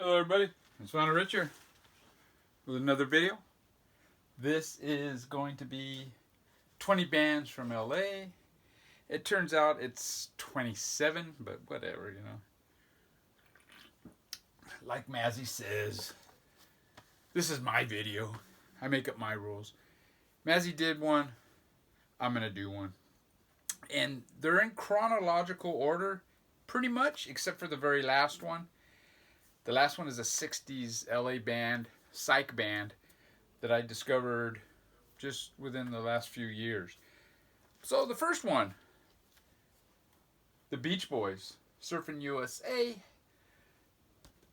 Hello everybody, it's Richie with another video. This is going to be 20 bands from LA. It turns out it's 27, but whatever, you know. Like Mazzy says, this is my video. I make up my rules. Mazzy did one, I'm going to do one. And they're in chronological order, pretty much, except for the very last one. The last one is a 60s LA band, psych band, that I discovered just within the last few years. So the first one, the Beach Boys, Surfin' USA.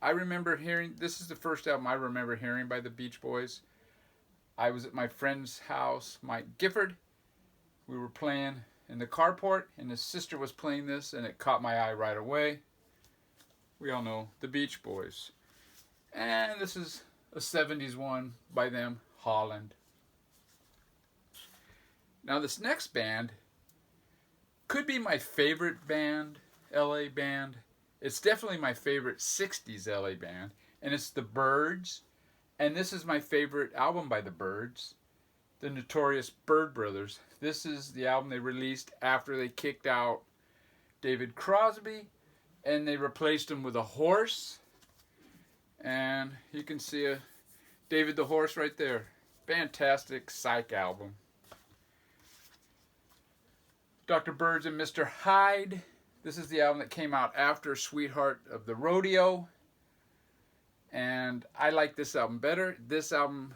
I remember hearing, this is the first album I remember hearing by the Beach Boys. I was at my friend's house, Mike Gifford. We were playing in the carport, and his sister was playing this, and it caught my eye right away. We all know the Beach Boys. And this is a 70s one by them, Holland. Now this next band could be my favorite band, LA band. It's definitely my favorite 60s LA band. And it's the Byrds. And this is my favorite album by the Byrds, the notorious Byrd Brothers. This is the album they released after they kicked out David Crosby. And they replaced him with a horse. And you can see a David the Horse right there. Fantastic psych album. Dr. Byrds and Mr. Hyde. This is the album that came out after Sweetheart of the Rodeo. And I like this album better. This album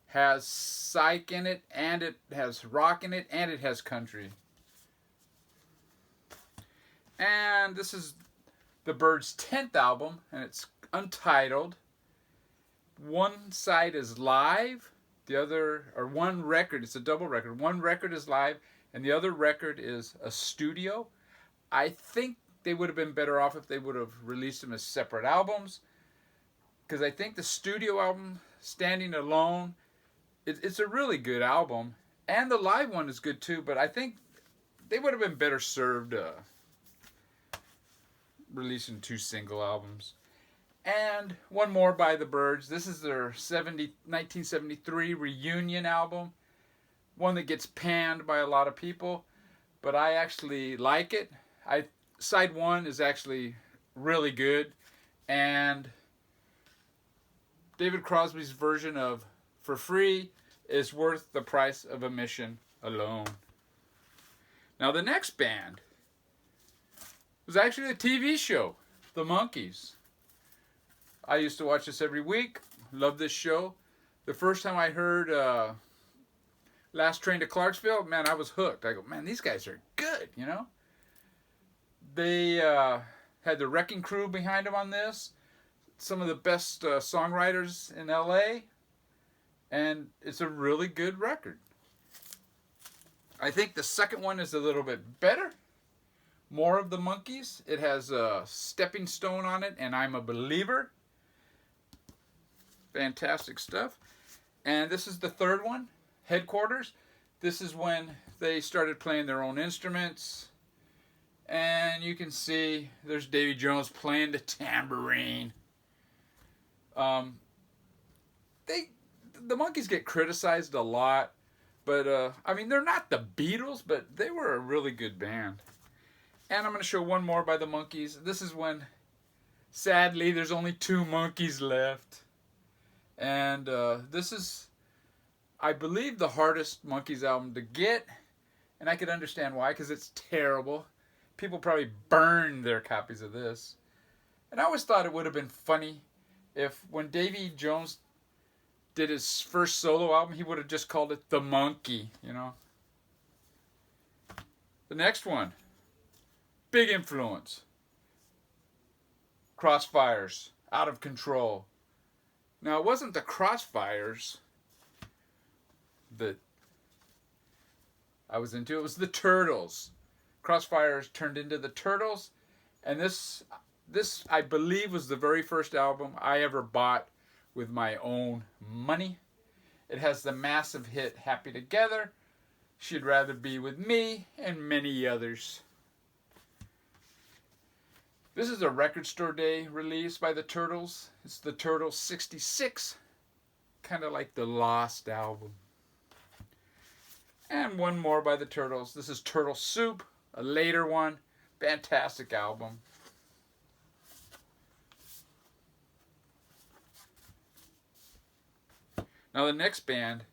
has psych in it, and it has rock in it, and it has country. And this is the Byrds' 10th album, and it's untitled. One side is live, the other, or one record, it's a double record. One record is live, and the other record is a studio. I think they would have been better off if they would have released them as separate albums, because I think the studio album, standing alone, it's a really good album, and the live one is good too, but I think they would have been better served releasing two single albums. And one more by the Byrds. This is their 1973 reunion album. One that gets panned by a lot of people, but I actually like it. Side one is actually really good, and David Crosby's version of For Free is worth the price of admission alone. Now the next band was actually a TV show, the Monkees. I used to watch this every week. Love this show. The first time I heard Last Train to Clarksville, man, I was hooked. I go, man, these guys are good, you know? They had the Wrecking Crew behind them on this. Some of the best songwriters in LA. And it's a really good record. I think the second one is a little bit better. More of the Monkees. It has a Stepping Stone on it, and I'm a Believer. Fantastic stuff. And this is the third one, Headquarters. This is when they started playing their own instruments. And you can see there's Davy Jones playing the tambourine. The Monkees get criticized a lot, but I mean, they're not the Beatles, but they were a really good band. And I'm going to show one more by the Monkees. This is when, sadly, there's only 2 Monkees left. And this is, I believe, the hardest Monkees album to get. And I could understand why, because it's terrible. People probably burned their copies of this. And I always thought it would have been funny if, when Davy Jones did his first solo album, he would have just called it The Monkey, you know. The next one. Big influence. Crossfires. Out of Control. Now, it wasn't the Crossfires that I was into. It was the Turtles. Crossfires turned into the Turtles. And this I believe, was the very first album I ever bought with my own money. It has the massive hit Happy Together, She'd Rather Be With Me, and many others. This is a Record Store Day release by the Turtles. It's the Turtles 66, kind of like the Lost album. And one more by the Turtles. This is Turtle Soup, a later one. Fantastic album. Now the next band,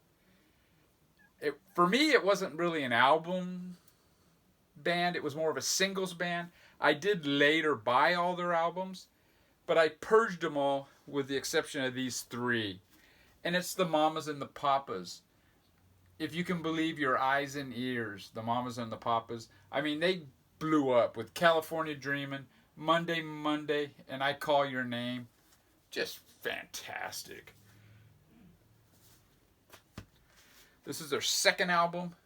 for me it wasn't really an album band. It was more of a singles band. I did later buy all their albums, but I purged them all with the exception of these three. And it's the Mamas and the Papas. If you can believe your eyes and ears, the Mamas and the Papas. I mean, they blew up with California Dreamin', Monday, Monday, and I Call Your Name. Just fantastic. This is their second album.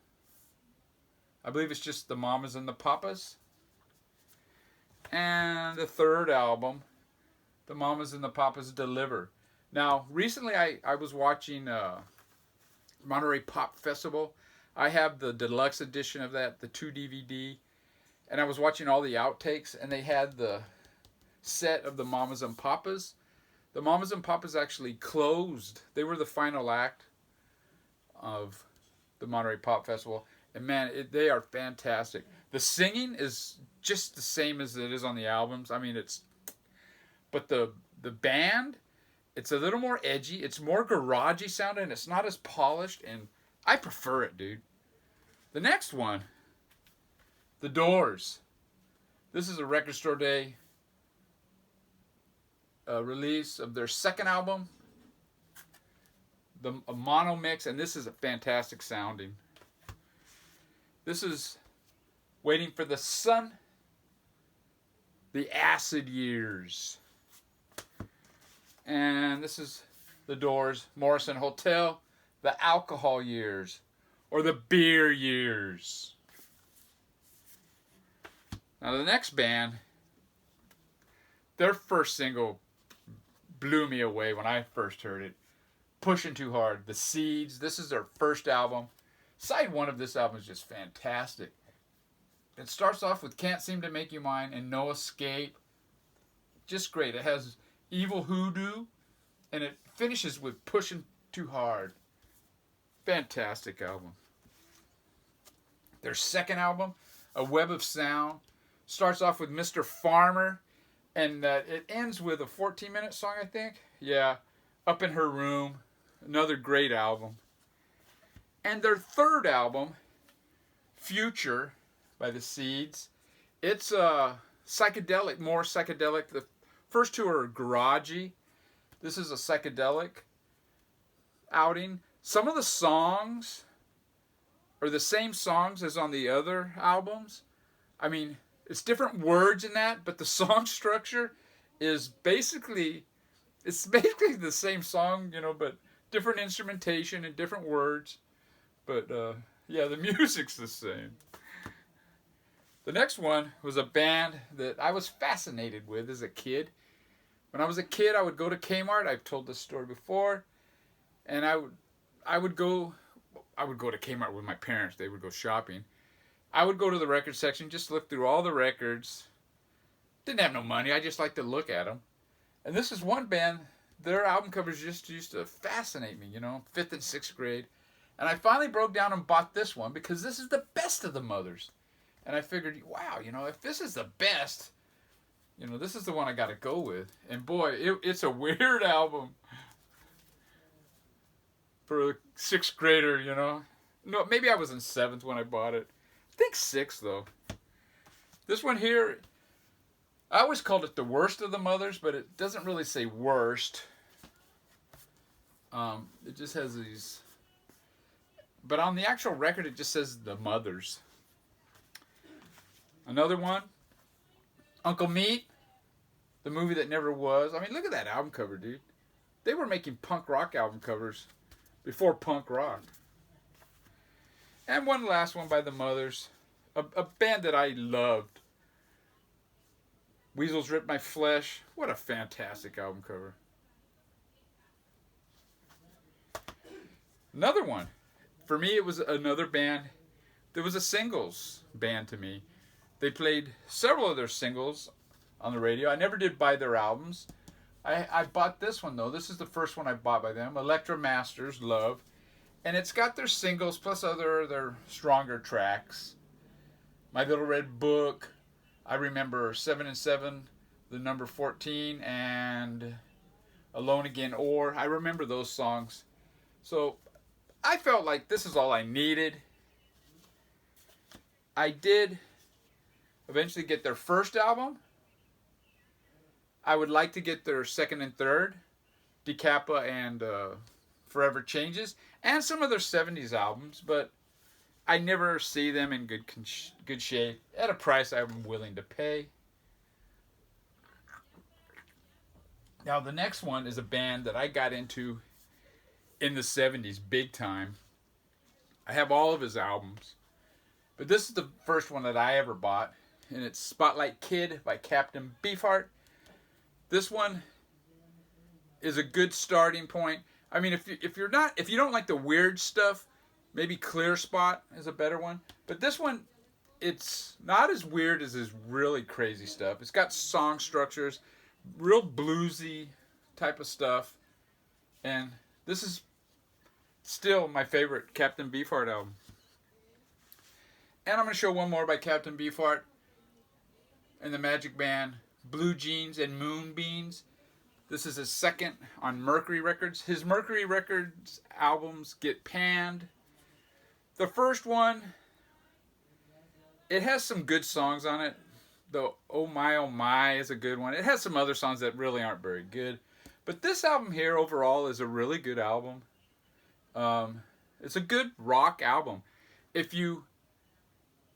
I believe it's just the Mamas and the Papas. And the third album, the Mamas and the Papas Deliver. Now, recently I was watching Monterey Pop Festival. I have the deluxe edition of that, the 2 DVD. And I was watching all the outtakes, and they had the set of the Mamas and Papas. The Mamas and Papas actually closed. They were the final act of the Monterey Pop Festival. And man, they are fantastic. The singing is just the same as it is on the albums. I mean, but the band, it's a little more edgy. It's more garagey sounding. It's not as polished, and I prefer it, dude. The next one, The Doors. This is a Record Store Day release of their second album, a mono mix, and this is a fantastic sounding. This is Waiting for the Sun, The Acid Years. And this is The Doors, Morrison Hotel, The Alcohol Years, or The Beer Years. Now the next band, their first single blew me away when I first heard it. Pushing Too Hard, The Seeds. This is their first album. Side one of this album is just fantastic. It starts off with Can't Seem to Make You Mine and No Escape. Just great. It has Evil Hoodoo, and it finishes with Pushing Too Hard. Fantastic album. Their second album, A Web of Sound, starts off with Mr. Farmer, and it ends with a 14-minute song, I think. Yeah, Up in Her Room. Another great album. And their third album, Future, by The Seeds. It's psychedelic, more psychedelic. The first two are garagey. This is a psychedelic outing. Some of the songs are the same songs as on the other albums. I mean, it's different words in that, but the song structure is basically the same song, but different instrumentation and different words. But yeah, the music's the same. The next one was a band that I was fascinated with as a kid. When I was a kid, I would go to Kmart. I've told this story before, and I would go to Kmart with my parents. They would go shopping. I would go to the record section, just look through all the records. Didn't have no money. I just liked to look at them. And this is one band. Their album covers just used to fascinate me. 5th and 6th grade. And I finally broke down and bought this one because this is the best of the Mothers. And I figured, wow, if this is the best, this is the one I got to go with. And boy, it's a weird album for a 6th grader, No, maybe I was in 7th when I bought it. I think 6th, though. This one here, I always called it the worst of the Mothers, but it doesn't really say worst. It just has these... But on the actual record, it just says the Mothers. Another one, Uncle Meat, the movie that never was. I mean, look at that album cover, dude. They were making punk rock album covers before punk rock. And one last one by the Mothers, a band that I loved. Weasels Rip My Flesh. What a fantastic album cover. Another one. For me, it was another band. There was a singles band to me. They played several of their singles on the radio. I never did buy their albums. I bought this one, though. This is the first one I bought by them. Electra Masters, Love. And it's got their singles plus their stronger tracks. My Little Red Book. I remember 7 and 7, the number 14, and Alone Again, or I remember those songs. So I felt like this is all I needed. I did eventually get their first album. I would like to get their second and third, Decappa and Forever Changes, and some of their 70s albums, but I never see them in good shape at a price I'm willing to pay. Now, the next one is a band that I got into in the 70s, big time. I have all of his albums, but this is the first one that I ever bought, and it's Spotlight Kid by Captain Beefheart. This one is a good starting point. I mean, if you don't like the weird stuff, maybe Clear Spot is a better one. But this one, it's not as weird as his really crazy stuff. It's got song structures, real bluesy type of stuff. And this is still my favorite Captain Beefheart album. And I'm going to show one more by Captain Beefheart and the Magic Band, Blue Jeans and Moonbeams. This is his second on Mercury Records. His Mercury Records albums get panned. The first one, it has some good songs on it. The Oh My is a good one. It has some other songs that really aren't very good. But this album here overall is a really good album. It's a good rock album. If you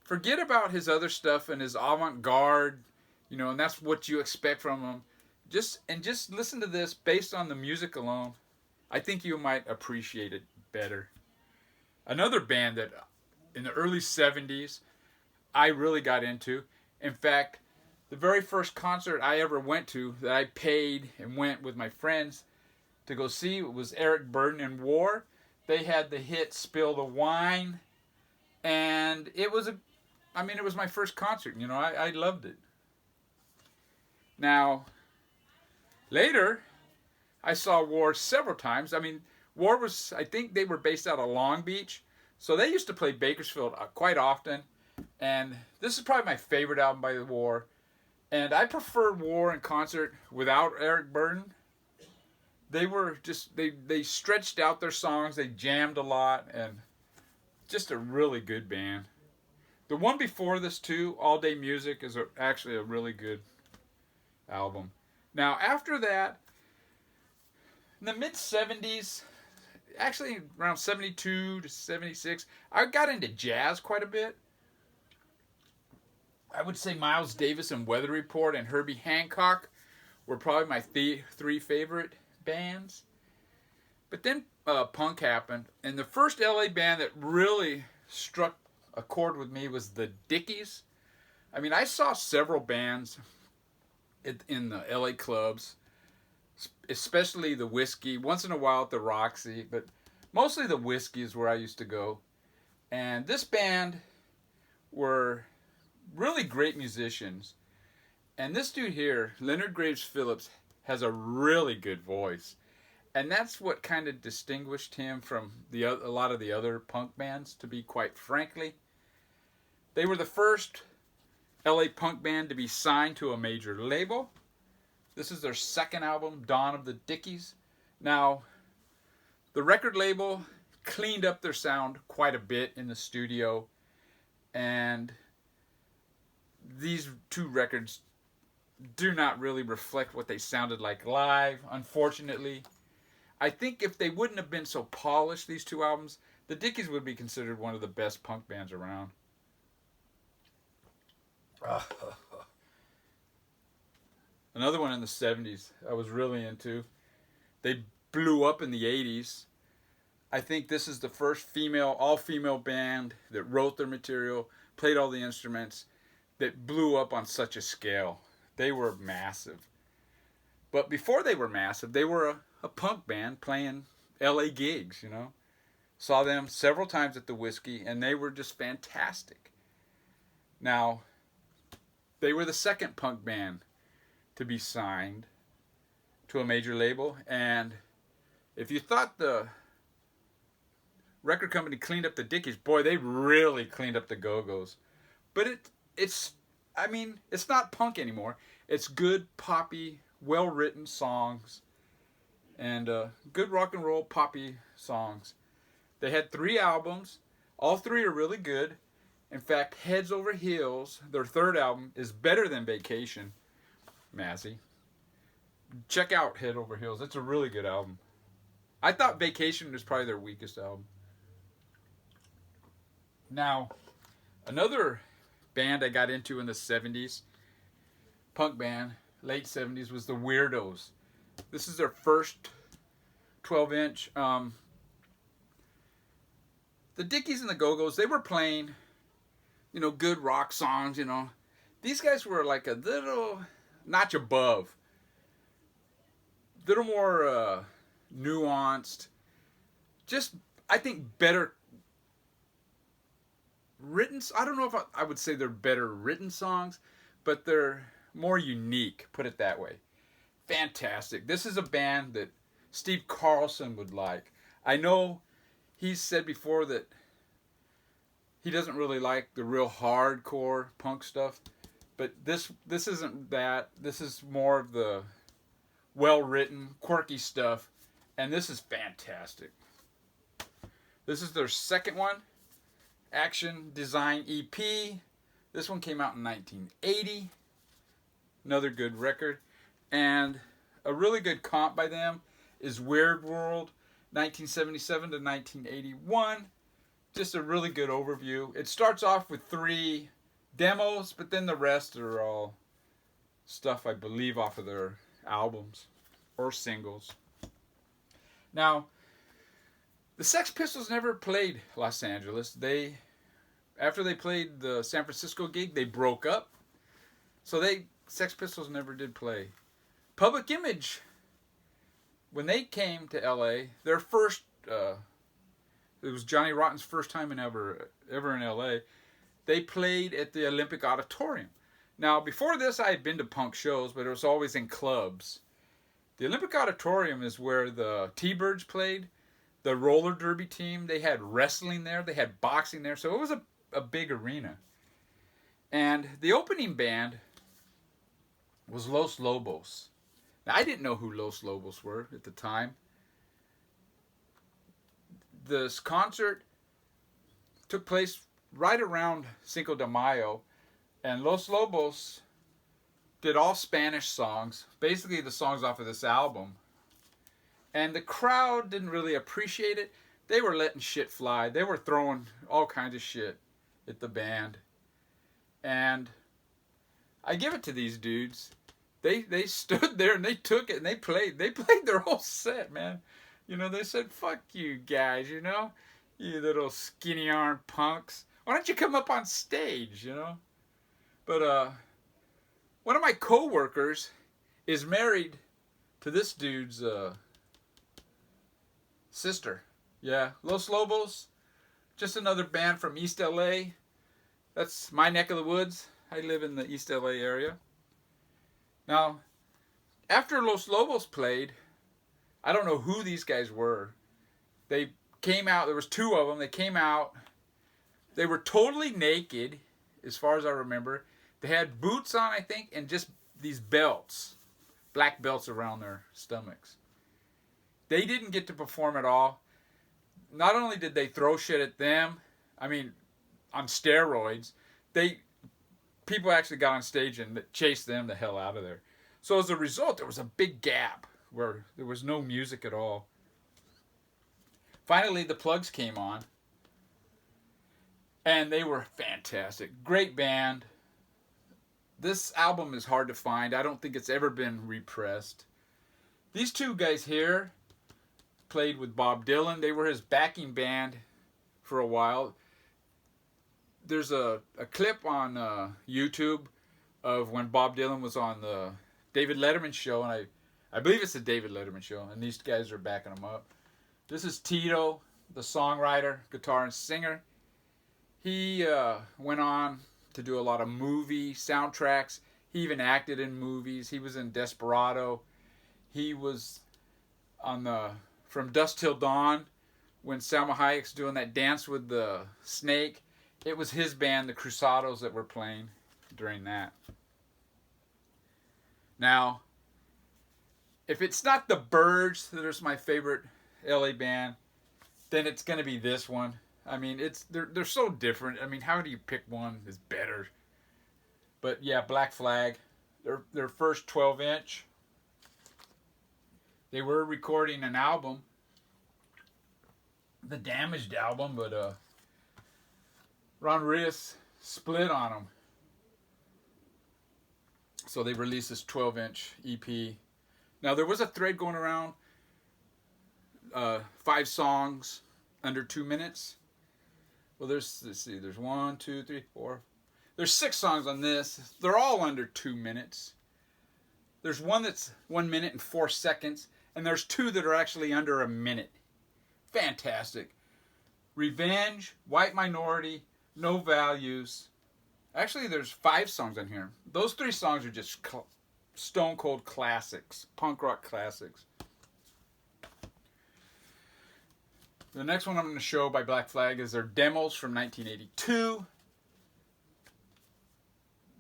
forget about his other stuff and his avant-garde, and that's what you expect from him, just listen to this based on the music alone. I think you might appreciate it better. Another band that in the early 70s I really got into. In fact, the very first concert I ever went to that I paid and went with my friends to go see was Burdon and War. They had the hit Spill the Wine, and it was my first concert. I loved it. Now, later, I saw War several times. War I think they were based out of Long Beach, so they used to play Bakersfield quite often. And this is probably my favorite album by the War. And I prefer War in concert without Eric Burdon. They were they stretched out their songs, they jammed a lot, and just a really good band. The one before this too, All Day Music, is actually a really good album. Now after that, in the mid-70s, actually around 72 to 76, I got into jazz quite a bit. I would say Miles Davis and Weather Report and Herbie Hancock were probably my three favorite bands. But then punk happened, and the first LA band that really struck a chord with me was the Dickies. I saw several bands in the LA clubs, especially the Whiskey, once in a while at the Roxy, but mostly the Whiskey is where I used to go. And this band were really great musicians. And this dude here, Leonard Graves Phillips, has a really good voice. And that's what kind of distinguished him from a lot of the other punk bands, to be quite frankly. They were the first LA punk band to be signed to a major label. This is their second album, Dawn of the Dickies. Now, the record label cleaned up their sound quite a bit in the studio, and these two records do not really reflect what they sounded like live, unfortunately. I think if they wouldn't have been so polished, these two albums, the Dickies would be considered one of the best punk bands around. Another one in the 70s I was really into. They blew up in the 80s. I think this is the first all-female band that wrote their material, played all the instruments, that blew up on such a scale. They were massive. But before they were massive, they were a punk band playing LA gigs, Saw them several times at the Whiskey, and they were just fantastic. Now, they were the second punk band to be signed to a major label. And if you thought the record company cleaned up the Dickies, boy, they really cleaned up the Go-Go's. But it's not punk anymore. It's good, poppy, well-written songs and good rock and roll, poppy songs. They had 3 albums. All 3 are really good. In fact, Heads Over Heels, their 3rd album, is better than Vacation. Mazzy, check out Head Over Heels. It's a really good album. I thought Vacation was probably their weakest album. Now, another band I got into in the 70s, punk band, late 70s, was the Weirdos. This is their first 12-inch. The Dickies and the Go-Go's, they were playing, good rock songs, These guys were like a little notch above. A little more nuanced. Just, I think, better written. I don't know if I would say they're better written songs, but they're more unique, put it that way. Fantastic. This is a band that Steve Carlson would like. I know he's said before that he doesn't really like the real hardcore punk stuff, but this isn't that. This is more of the well-written, quirky stuff, and this is fantastic. This is their 2nd one, Action Design EP. This one came out in 1980. Another good record. And a really good comp by them is Weird World, 1977 to 1981. Just a really good overview. It starts off with 3 demos, but then the rest are all stuff, I believe, off of their albums or singles. Now, the Sex Pistols never played Los Angeles. After they played the San Francisco gig, they broke up. So Sex Pistols never did play. Public Image, when they came to LA, their first, it was Johnny Rotten's first time ever in LA, they played at the Olympic Auditorium. Now, before this, I had been to punk shows, but it was always in clubs. The Olympic Auditorium is where the T-Byrds played, the roller derby team. They had wrestling there, they had boxing there, so it was a big arena. And the opening band was Los Lobos. Now, I didn't know who Los Lobos were at the time. This concert took place right around Cinco de Mayo, and Los Lobos did all Spanish songs, basically the songs off of this album. And the crowd didn't really appreciate it. They were letting shit fly. They were throwing all kinds of shit at the band. And I give it to these dudes. They stood there and they took it and they played their whole set, man. They said, fuck you guys, you little skinny arm punks. Why don't you come up on stage, But one of my co-workers is married to this dude's sister. Yeah, Los Lobos, just another band from East LA. That's my neck of the woods. I live in the East LA area. Now, after Los Lobos played, I don't know who these guys were. They came out, there was 2 of them, they came out. They were totally naked, as far as I remember. They had boots on, I think, and just these belts, black belts around their stomachs. They didn't get to perform at all. Not only did they throw shit at them, on steroids, people actually got on stage and chased them the hell out of there. So as a result, there was a big gap where there was no music at all. Finally, the Plugs came on, and they were fantastic. Great band. This album is hard to find. I don't think it's ever been repressed. These 2 guys here played with Bob Dylan. They were his backing band for a while. There's a clip on YouTube of when Bob Dylan was on the David Letterman show, and I believe it's the David Letterman show, and these guys are backing him up. This is Tito, the songwriter, guitar and singer. He went on to do a lot of movie soundtracks. He even acted in movies. He was in Desperado. He was on the From Dusk Till Dawn when Salma Hayek's doing that dance with the snake. It was his band, the Cruzados, that were playing during that. Now, if it's not the Byrds, that is my favorite LA band, then it's going to be this one. I mean, they're so different. I mean, how do you pick one that's better? But yeah, Black Flag, their first 12-inch. They were recording an album, the Damaged album, but Ron Rios split on them. So they released this 12-inch EP. Now, there was a thread going around, 5 songs under 2 minutes. Well, let's see, there's 1, 2, 3, 4. There's 6 songs on this. They're all under 2 minutes. There's one that's 1 minute and 4 seconds, and there's 2 that are actually under a minute. Fantastic. Revenge, White Minority, No Values. Actually, there's 5 songs on here. Those 3 songs are just stone cold classics, punk rock classics. The next one I'm going to show by Black Flag is their demos from 1982.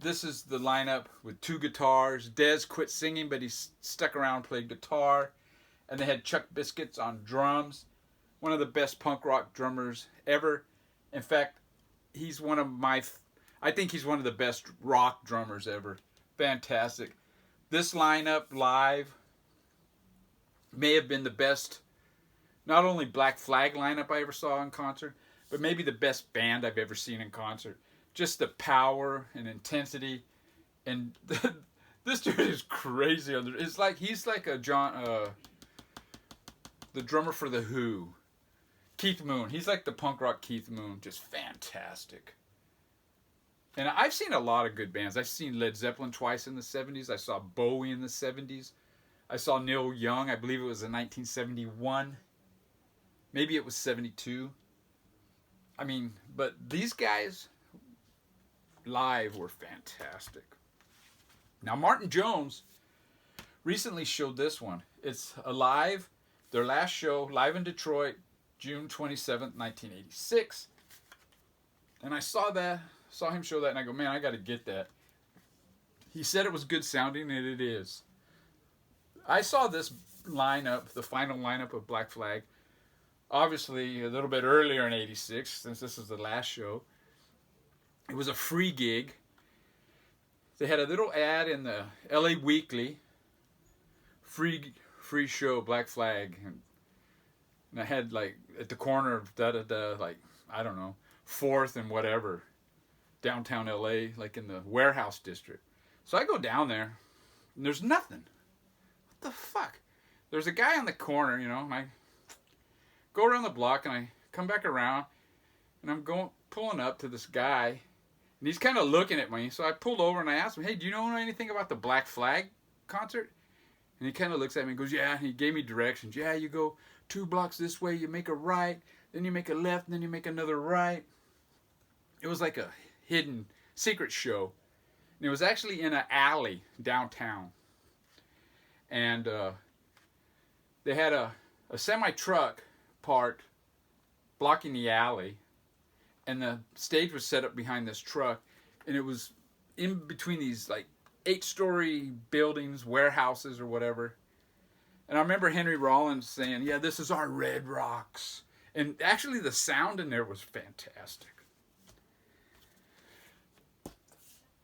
This is the lineup with 2 guitars. Dez quit singing, but he stuck around and played guitar. And they had Chuck Biscuits on drums. One of the best punk rock drummers ever. In fact, he's one of my... I think he's one of the best rock drummers ever. Fantastic. This lineup live may have been the best, not only Black Flag lineup I ever saw in concert, but maybe the best band I've ever seen in concert. Just the power and intensity, and this dude is crazy. It's like he's like a the drummer for the Who, Keith Moon. He's like the punk rock Keith Moon. Just fantastic. And I've seen a lot of good bands. I've seen Led Zeppelin twice in the 70s. I saw Bowie in the 70s. I saw Neil Young. I believe it was in 1971. Maybe it was 72. I mean, but these guys live were fantastic. Now, Martin Jones recently showed this one. It's Alive, their last show, live in Detroit, June 27th, 1986. And I saw him show that, and I go, man, I got to get that. He said it was good sounding, and it is. I saw this lineup, the final lineup of Black Flag, obviously a little bit earlier in 86, since this is the last show. It was a free gig. They had a little ad in the LA Weekly, free show, Black Flag, and I had like at the corner of like I don't know, 4th and whatever, downtown LA, like in the warehouse district. So I go down there, and there's nothing. What the fuck? There's a guy on the corner, you know, and I go around the block, and I come back around, and I'm pulling up to this guy, and he's kind of looking at me. So I pulled over, and I asked him, hey, do you know anything about the Black Flag concert? And he kind of looks at me and goes, yeah. And he gave me directions. Yeah, you go 2 blocks this way, you make a right, then you make a left, and then you make another right. It was like a hidden secret show. And it was actually in an alley downtown. And they had a semi-truck parked blocking the alley. And the stage was set up behind this truck. And it was in between these like 8-story buildings, warehouses or whatever. And I remember Henry Rollins saying, yeah, this is our Red Rocks. And actually the sound in there was fantastic.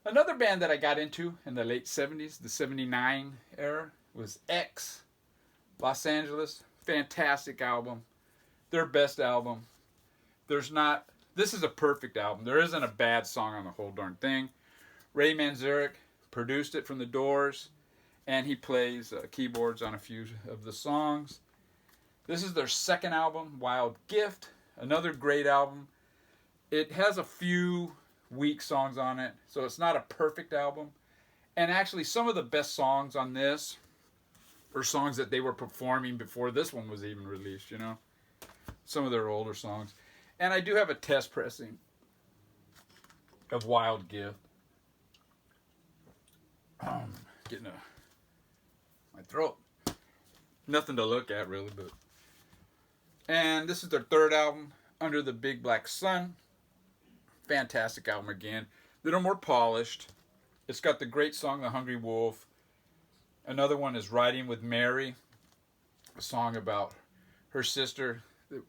Another band that I got into in the late 70s, the 79 era, was X. Los Angeles. Fantastic album. Their best album. This is a perfect album. There isn't a bad song on the whole darn thing. Ray Manzarek produced it from the Doors, and he plays keyboards on a few of the songs. This is their second album, Wild Gift. Another great album. It has a few weak songs on it, so it's not a perfect album. And actually, some of the best songs on this are songs that they were performing before this one was even released, you know? Some of their older songs. And I do have a test pressing of Wild Gift. Getting my throat. Nothing to look at really, but. And this is their third album, Under the Big Black Sun. Fantastic album again. A little more polished. It's got the great song The Hungry Wolf. Another one is Riding with Mary, a song about her sister that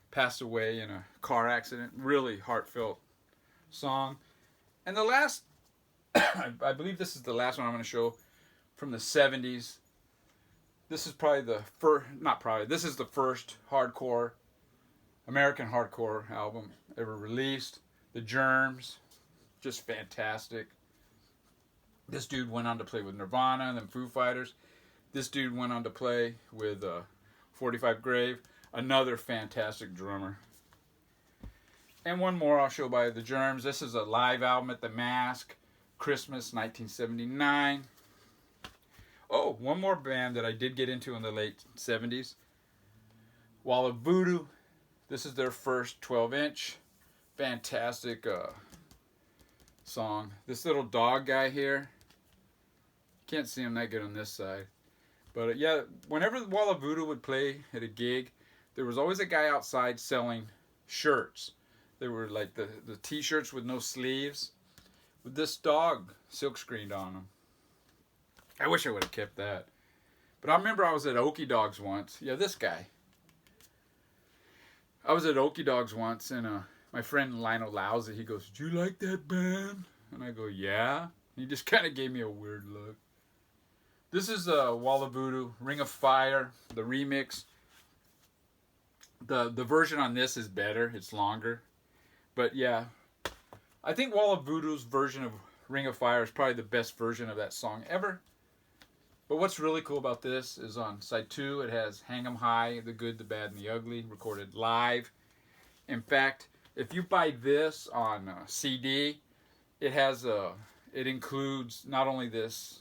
passed away in a car accident. Really heartfelt song. And the last, I believe this is the last one I'm going to show from the 70s. This is probably the first, not probably, this is the first hardcore, American hardcore album ever released. The Germs, just fantastic. This dude went on to play with Nirvana and then Foo Fighters. This dude went on to play with 45 Grave, another fantastic drummer. And one more I'll show by The Germs. This is a live album at the Mask, Christmas 1979. Oh, one more band that I did get into in the late 70s. Wall of Voodoo. This is their first 12-inch. Fantastic song. This little dog guy here. Can't see him that good on this side. But yeah, whenever Wall of Voodoo would play at a gig, there was always a guy outside selling shirts. They were like the t-shirts with no sleeves, with this dog silk screened on them. I wish I would have kept that. But I remember I was at Okie Dogs once. Yeah, this guy. I was at Okie Dogs once, and my friend Lionel Lousy, he goes, "Did you like that band?" And I go, "Yeah." And he just kind of gave me a weird look. This is Wall of Voodoo, Ring of Fire, the remix. The version on this is better. It's longer. But yeah, I think Wall of Voodoo's version of Ring of Fire is probably the best version of that song ever. But what's really cool about this is on side 2, it has Hang 'em High, The Good, the Bad, and the Ugly, recorded live. In fact, if you buy this on CD, it has it includes not only this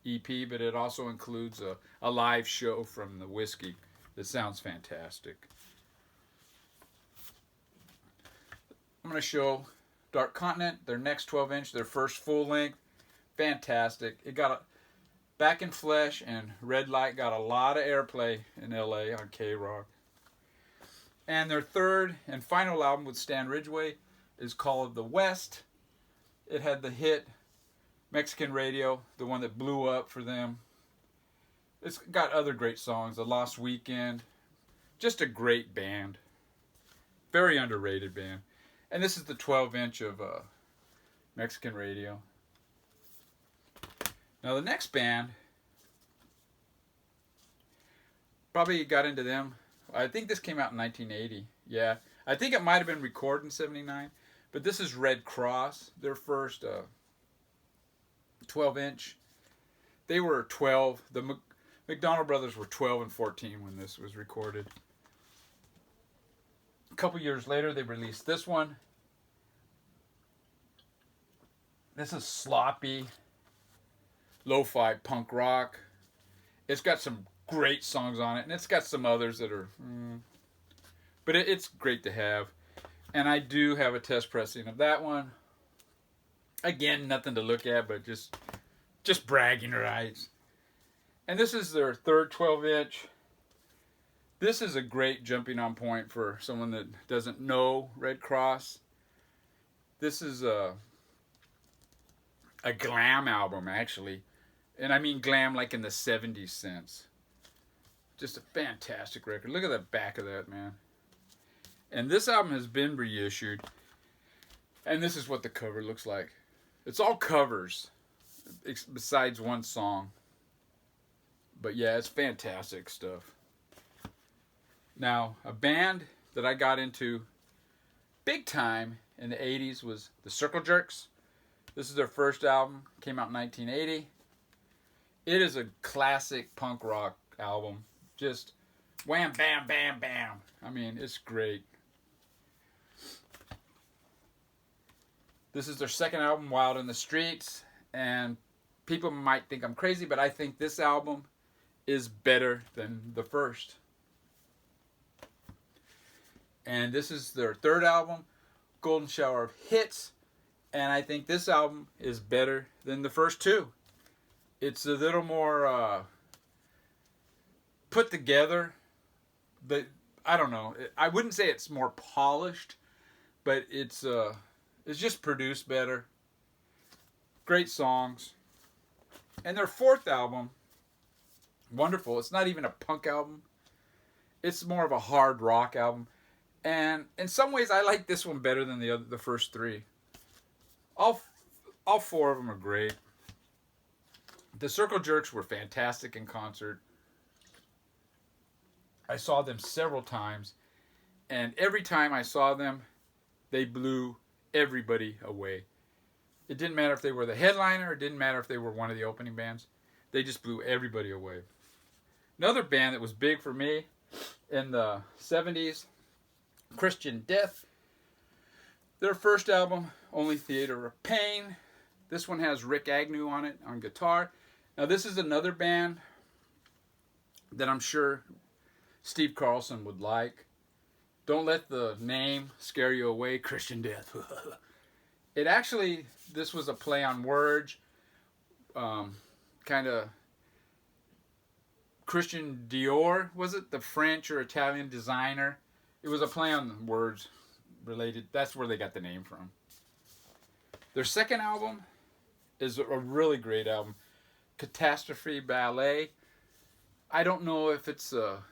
EP, but it also includes a live show from the Whiskey that sounds fantastic. I'm going to show Dark Continent, their next 12-inch, their first full length. Fantastic. It got Back in Flesh and Red Light got a lot of airplay in LA on K-Rock. And their third and final album with Stan Ridgway is called The West. It had the hit Mexican Radio, the one that blew up for them. It's got other great songs, The Lost Weekend. Just a great band. Very underrated band. And this is the 12-inch of Mexican Radio. Now the next band, probably got into them. I think this came out in 1980. Yeah, I think it might have been recorded in 79. But this is Red Kross, their first 12-inch. They were 12. The McDonald brothers were 12 and 14 when this was recorded. A couple years later, they released this one. This is sloppy, lo-fi punk rock. It's got some great songs on it, and it's got some others that are... but it's great to have. And I do have a test pressing of that one. Again, nothing to look at, but just bragging rights. And this is their third 12-inch. This is a great jumping on point for someone that doesn't know Red Kross. This is a glam album, actually. And I mean glam like in the 70s sense. Just a fantastic record. Look at the back of that, man. And this album has been reissued. And this is what the cover looks like. It's all covers, besides one song. But yeah, it's fantastic stuff. Now, a band that I got into big time in the 80s was the Circle Jerks. This is their first album. Came out in 1980. It is a classic punk rock album. Just wham, bam, bam, bam. I mean, it's great. This is their second album, Wild in the Streets. And people might think I'm crazy, but I think this album is better than the first. And this is their third album, Golden Shower of Hits. And I think this album is better than the first two. It's a little more put together. But I don't know. I wouldn't say it's more polished, but it's just produced better. Great songs. And their fourth album, wonderful. It's not even a punk album. It's more of a hard rock album. And in some ways, I like this one better than the first three. All four of them are great. The Circle Jerks were fantastic in concert. I saw them several times. And every time I saw them, they blew everybody away. It didn't matter if they were the headliner. It didn't matter if they were one of the opening bands. They just blew everybody away. Another band that was big for me in the 70s, Christian Death. Their first album, Only Theater of Pain. This one has Rick Agnew on it on guitar. Now this is another band that I'm sure Steve Carlson would like. Don't let the name scare you away, Christian Death. It actually, this was a play on words, kind of Christian Dior, was it? The French or Italian designer. It was a play on words related. That's where they got the name from. Their second album is a really great album, Catastrophe Ballet. I don't know if it's a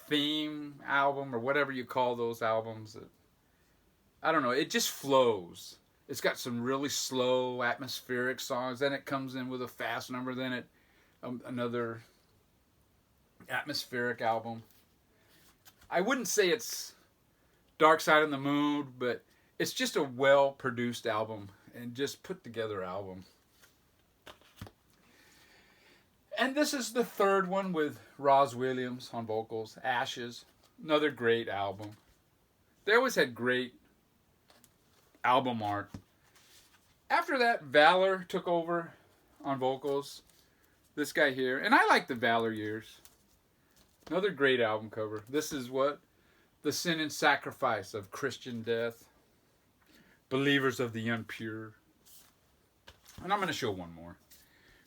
theme album or whatever you call those albums. I don't know. It just flows. It's got some really slow, atmospheric songs. Then it comes in with a fast number. Then it another atmospheric album. I wouldn't say it's Dark Side of the Moon, but it's just a well-produced album and just put together album. And this is the third one with Roz Williams on vocals, Ashes. Another great album. They always had great album art. After that, Valor took over on vocals. This guy here. And I like the Valor years. Another great album cover. This is what? The Sin and Sacrifice of Christian Death. Believers of the Unpure. And I'm going to show one more.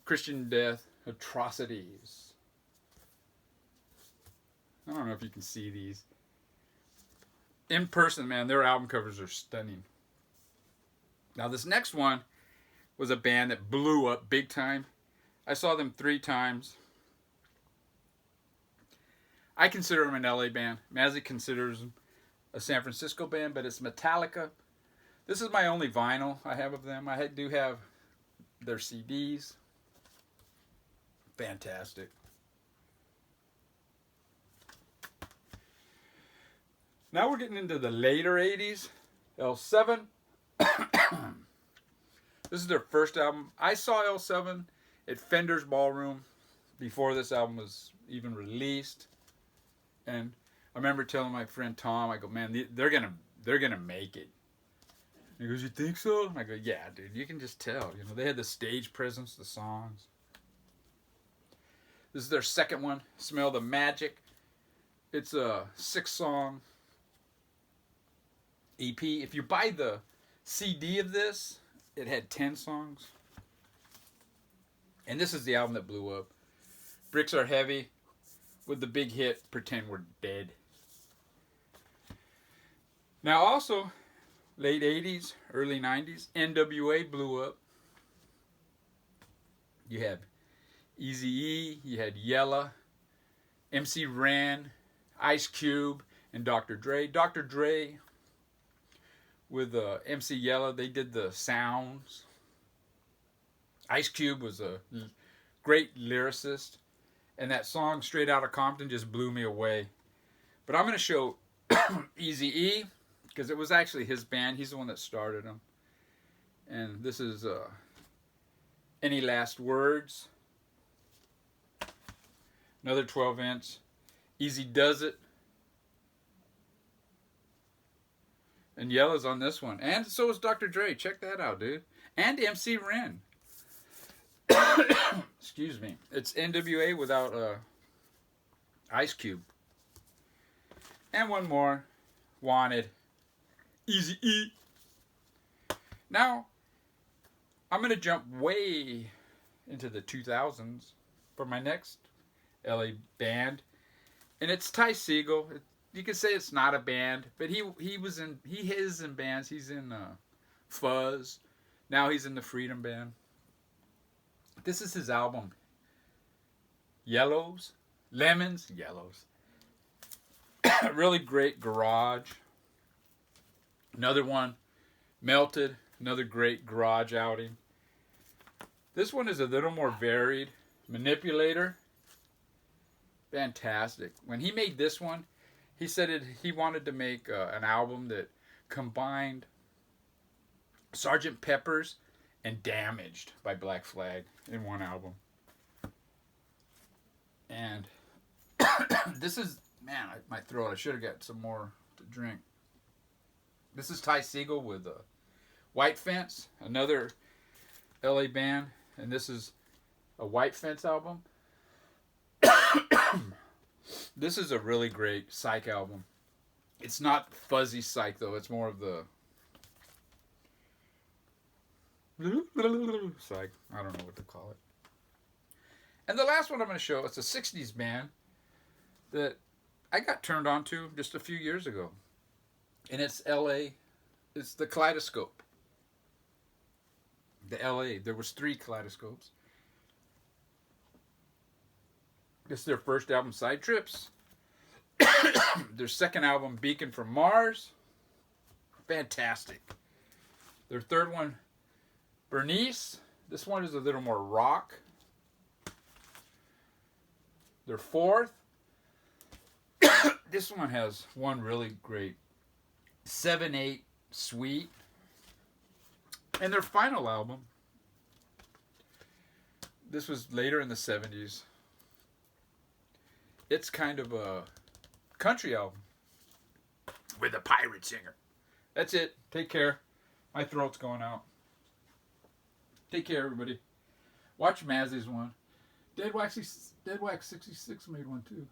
Christian Death, Atrocities. I don't know if you can see these. In person, man, their album covers are stunning. Now, this next one was a band that blew up big time. I saw them 3 times. I consider them an LA band. Mazzy considers them a San Francisco band, but it's Metallica. This is my only vinyl I have of them. I do have their CDs. Fantastic. Now we're getting into the later 80s. L7. This is their first album. I saw L7 at Fender's Ballroom before this album was even released. And I remember telling my friend Tom, I go, man, they're gonna make it. He goes, you think so? And I go, yeah, dude, you can just tell. You know, they had the stage presence, the songs. This is their second one, Smell the Magic. It's a 6-song EP. If you buy the CD of this, it had 10 songs. And this is the album that blew up. Bricks Are Heavy with the big hit, Pretend We're Dead. Now also, late 80s, early 90s, NWA blew up. You had Eazy-E, you had Yella, MC Ren, Ice Cube, and Dr. Dre. Dr. Dre with MC Yella, they did the sounds. Ice Cube was a great lyricist, and that song Straight Outta Compton just blew me away. But I'm going to show Eazy-E, because it was actually his band. He's the one that started them. And this is Any Last Words. Another 12-inch. Easy Does It. And Yella's on this one. And so is Dr. Dre. Check that out, dude. And MC Ren. Excuse me. It's NWA without Ice Cube. And one more. Wanted. Eazy-E. Now, I'm going to jump way into the 2000s for my next LA band. And it's Ty Segall. You could say it's not a band, but he is in bands. He's in Fuzz. Now he's in the Freedom Band. This is his album. Lemons. Really great garage. Another one, Melted. Another great garage outing. This one is a little more varied. Manipulator. Fantastic. When he made this one, he said he wanted to make an album that combined Sgt. Pepper's and Damaged by Black Flag in one album. And this is, man, my throat. I should have got some more to drink. This is Ty Segall with White Fence, another LA band. And this is a White Fence album. This is a really great psych album. It's not fuzzy psych, though. It's more of the psych. I don't know what to call it. And the last one I'm going to show, it's a 60s band that I got turned on to just a few years ago. And it's LA. It's the Kaleidoscope. The LA. There was 3 Kaleidoscopes. This is their first album, Side Trips. Their second album, Beacon from Mars. Fantastic. Their third one, Bernice. This one is a little more rock. Their fourth, this one has one really great 7/8 Sweet. And their final album, this was later in the 70s. It's kind of a country album with a pirate singer. That's it. Take care. My throat's going out. Take care, everybody. Watch Mazzy's one. Dead Wax 66 made one too.